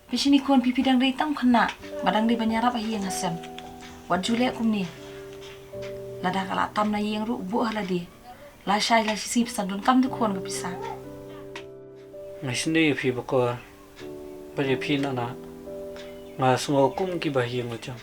Pishini kon pipi dang dei tam khana badang dei banyarap ahi yang asem wat jule kumni lada kala tam na yang ru bu hala di la shai la sip sandun kam du kon ga pisa Ngasini phi bakor bari phi na nga sungo kum ki bahi ngojam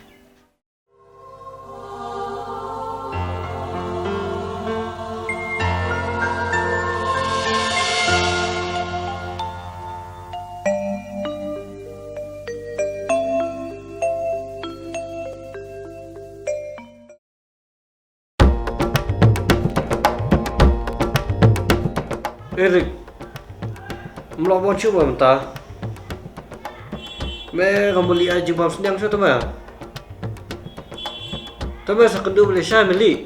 Eric, melawat cuba mentah. Me kembali aja bab sedang saya teman. Teman sekedua boleh saya beli.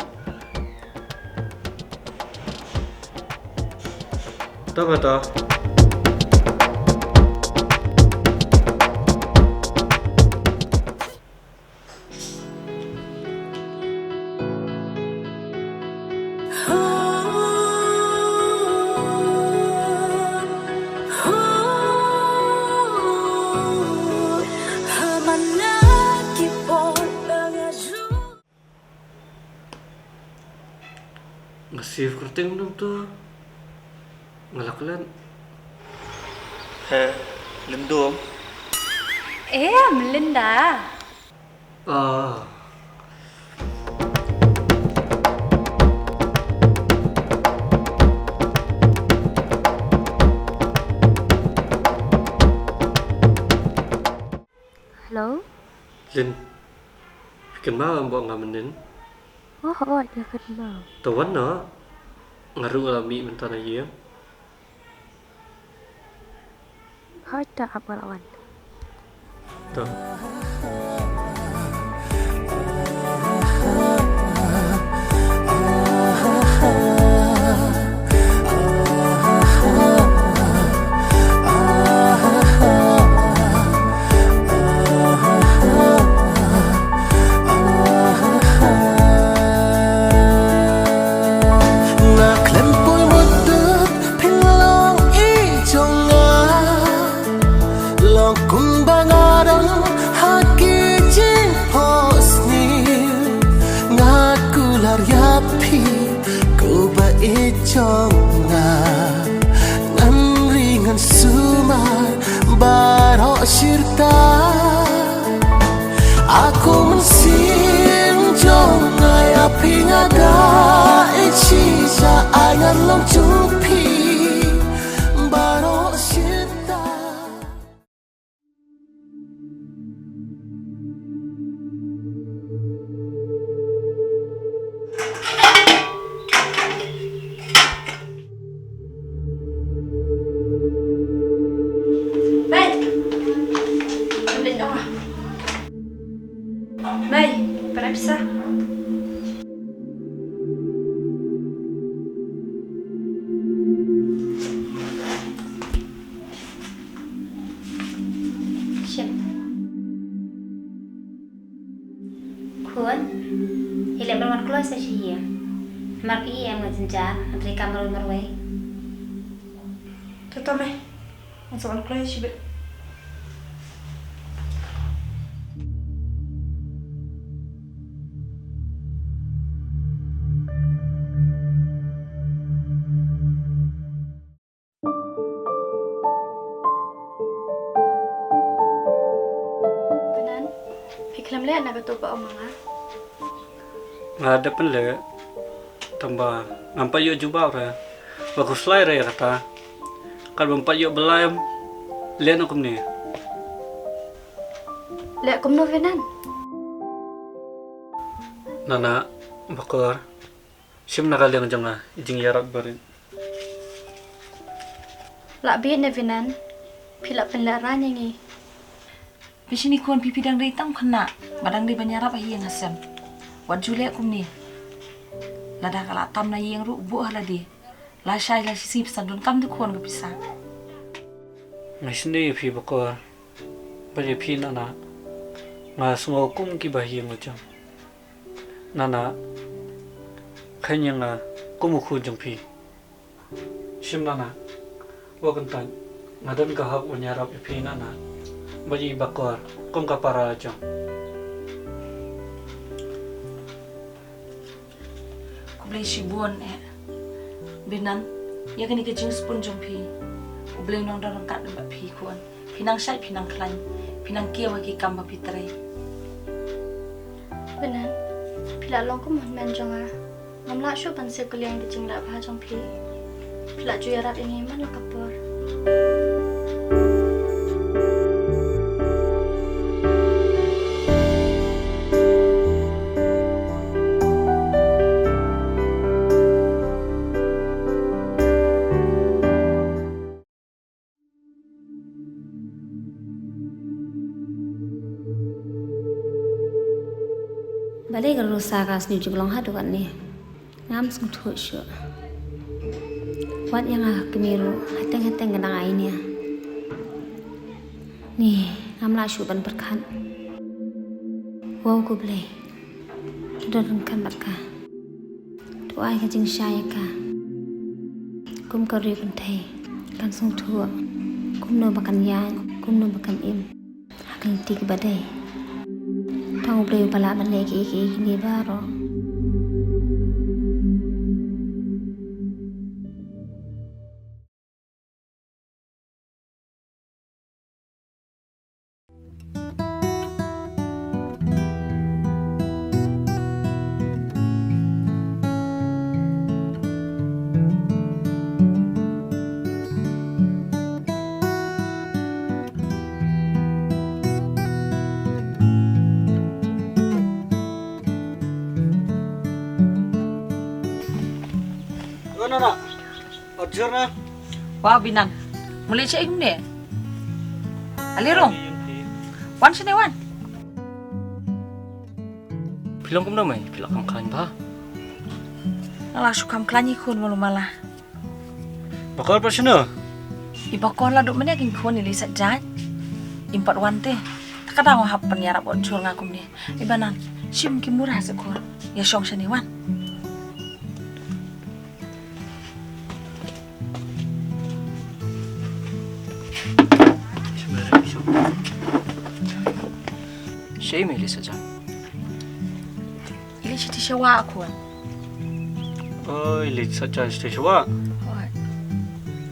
Teman tak? Ngasih kerting belum tuh ngelaklan lendum Melinda. Hello? Lin bikin mau mbok ngamenin Oh, dia kenal. tawan no ngaru alami mentana iya Harta apa lawan? tuh Aku mensing jong ngaya pingada ichi sa angan long chupi baro sita Mai, para bisa. Siap. Kun, hilap bermat keluar saja. Mar'i yang ngajenja, antri kamar marwai. to me ang soal klay shibe Fiklam le na betul pa omanga. ada pen le tambah ngampai yo jubah re bagus lai re kata kalau bampai yo belayam lian aku ni Le kum no venan. nana bakar sim nakal yang janga ijing yarat barin La bi ne venan. Pila penlaran yang Pishini kon pipi dang dei tam khana badang dei banyarap ahi yang asem wat jule kumni lada kala tam na yang ru bu hala di la shai la sip sandun kam du kon ga pisa ngasini phi bakar bari phi nana nga sungo kum ki bahi ngojam nana khanya nga kumu khu jong phi sim nana wakan tan ngadan ka hak unyarap phi nana Bagi bakar, kum kapara jam. Ku boleh sibuan Binan, ya kan ikut spun jumpi. Ku boleh nong dorong kat debat pi kuan. Pinang syai, pinang klan, pinang kia wagi kamba pitrai. Benar. Pila long ko mon men jong ah. Ngamla syu pan se kuliang di jingla ba jong pi. Pila ju yarat ini man la kapur. Balik ke rusa kas ni juga long hadu kan ni. Ngam sung tu syu. Wat yang kemiru hateng kenang aini. Ni ngam la syu ban berkan. Wow ku boleh. Kita rengkan berka. Tu ai ka jing syai ka. Kum ka ri ban thai. Kan sung tu. Kum no makan yan, kum no makan im. Hakan ti ke badai. Tang boleh pala mana ki ni baru. Nana, ajar na. Wah Binan, mulai cek ni. Alirong, wan sini wan. Pilang kum namai, pilang kam kain ba. Alah sukam klanyi kun malu malah. Bakar pa sino? Ibakor lah duk mana king kun ini sajat. Impat wan teh. Takadang wahap penyarap buat jual ngakum ni. Ibanan, sim mungkin murah sekor. Ya syong sini wan. Syai meli saja. Ili citi syawa aku wan. Oh, ilit saja station wa. Wah.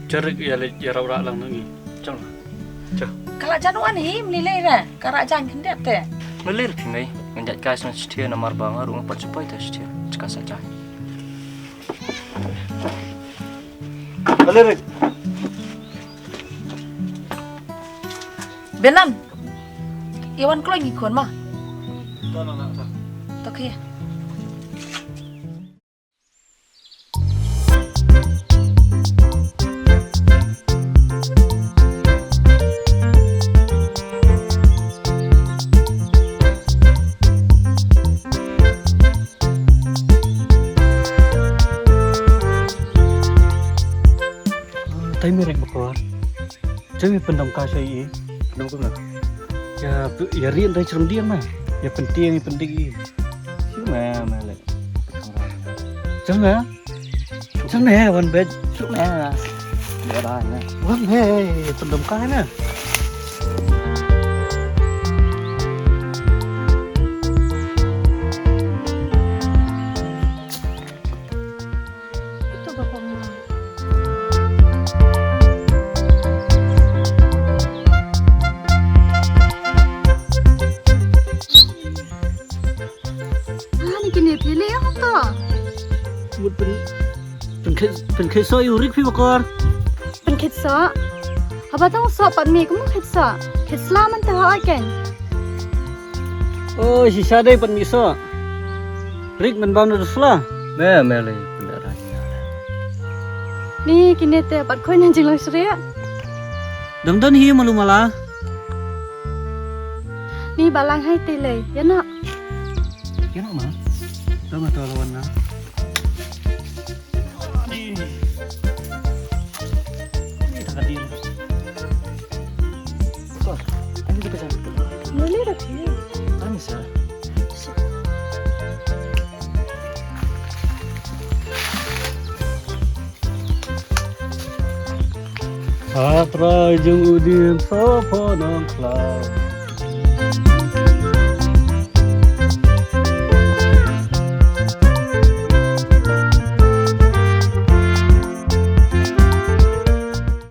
Cerik ya lit ya rawra lang nangi. Jang. Jah. Kalau januan ni melilai dah. Karak jan kendet teh. Melir pingai, menjat kais nan setia namar banga rumah pat supaya tak setia. Cakap saja. Alerik. Benan. Iwan kalau ngikon mah. Nana. Tak ya. Tay merek bakar. Jangan pendam kasai. Pendam kum nak. Ya rian dari cerm dia mah. Ya penting. Cuma melek. Jangan. Jangan wan bed. Cuma. Dia dah na. Wan hey pendam kai na. Itu bapak mah. Ah, ni kini pilih apa tu? Mộtเป็นเคยซอยอยู่ริกพี่bakar. เป็นคิดซะapa tahu sok pat mi kamuคิดซะคิดสลามันแต่ว่ากัน Oh, si Sadai pan miso. Rik man bau na dusla. Melek benar dah. นี่กินเตะปัดคนยังจริงเลยเสีย Dam dan hi malu mala. นี่บาลังให้ตีเลยยันเนาะ Kira mah. Dah mah tu lawan na. Ni tak hadir. Bakar. Ini kita jangan. boleh dah sih Kami sah. Hatra jeng udin sopo nong klau